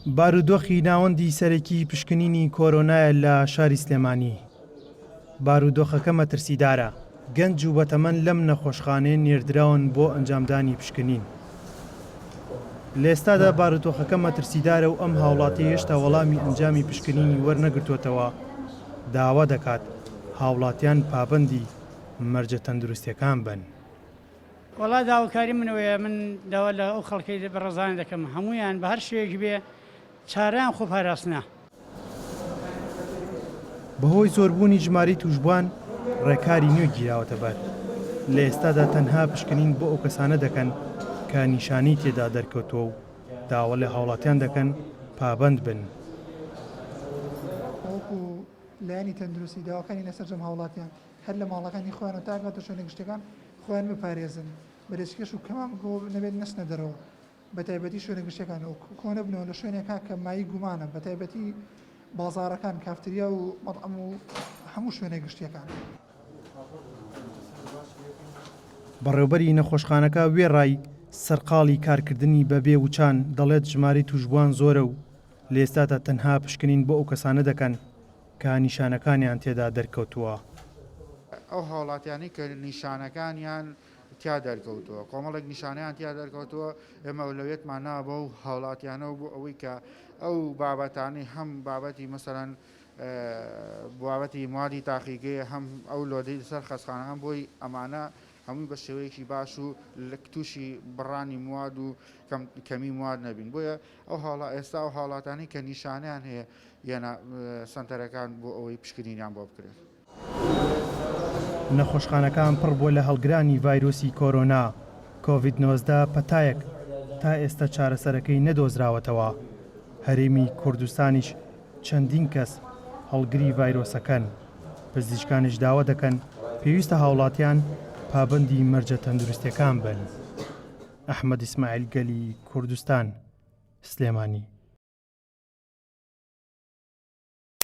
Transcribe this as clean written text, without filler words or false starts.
بارودۆخی ناوەندی سەرەکی پشکنینی کۆرۆنایە لە شاری سلێمانی. بارودۆخەکە مەترسیدارە. گەنج و بەتەمەن لەم نەخۆشخانەیە نێردراون بۆ ئەنجامدانی پشکنین. لە ئێستادا بارودۆخەکە مەترسیدارە و ئەم هاوڵاتیە هێشتا وەڵامی ئەنجامی پشکنینی وەرنەگرتووەتەوە. داوا دەکات هاوڵاتیان پابەندی مەرجە تەندروستیەکان بن. وڵا داواکاری منەوەیە، من داوا لە ئەو خەڵکی بەڕێزانە دەکەم هەمویان بە هەر شوێکی بێ چارەیان خۆ پاراستنە. بەهۆی زۆربوونی ژماری توشبووان ڕێکاری نوێ گیراوەتە بەر. لە ئێستادا تەنها پشکنین بۆ ئەو کەسانە دەکەن کە نیشانی تێدا دەرکەوتووە و داوا لە هاوڵاتیان دەکەن پابەند بن. وەکو لایانی تەندروستی داواکانی لەسەر جەم هاوڵاتیان هەر لە ماڵەکانی خۆیان و تاگات و شوێنە گشتەکان خۆیان بپارێزن بەرزکەش و کەمان نەبێت نەچنە دەرەوە، بە تایبەتی شوێنە گشتەکان و کۆنە بنەوە لە شوێنێکا کە مایی گومانە، بە تایبەتی بازارەکان، کافتریا و مەطعەم و هەموو شوێنە گشتیەکان. بەڕێوەبەری نەخۆشخانەکە وێڕای سەرقاڵی کارکردنی بەبێ وچان دەڵێت ژماری توشبووان زۆرە و لە ئێستادا تەنها پشکنین بۆ ئەو کەسانە دەکەن کە نیشانەکانیان تێدا دەرکەوتووە. ئەو هاوڵاتیانی کە نیشانەکانیان تیا دەرکەوتووە، کۆمەڵێک نیشانیان تیا دەرکەوتووە، ئێمە ئەولەوێتمان نا بۆ ئەو هاوڵاتیانە و بۆ ئەوەی کە ئەو بابەتانی هەم بابەتی مەسەڵەن بابەتی موادی تاقیگەیە هەم ئەو لۆدەی سەر خەستخانەکان بۆی ئەمانە هەمووی بە شێوەیەکی باش و لە تووشی بڕانی مواد و کەمی مواد نەبین. بۆیە ئەو ئێستا ئەو هاوڵاتانی کە نیشانیان هەیە یانە سنتەرەکان بۆ ئەوەی پشکنینیان بۆ بکرێت. نەخۆشخانەکان پڕ بووە لە هەڵگرانی ڤایرۆسی کۆرۆنا کۆڤید-19 پەتایەک تا ئێستا چارەسەرەکەی نەدۆزراوەتەوە. هەرێمی کوردستانیش چەندین کەس هەڵگری ڤایرۆسەکەن. پزیشکانش داوا دەکەن پێویستە هاوڵاتیان پابەندی مەرجە تەندروستیەکان بن. ئەحمەد ئیسماعیل گەلی کوردستان، سلێمانی.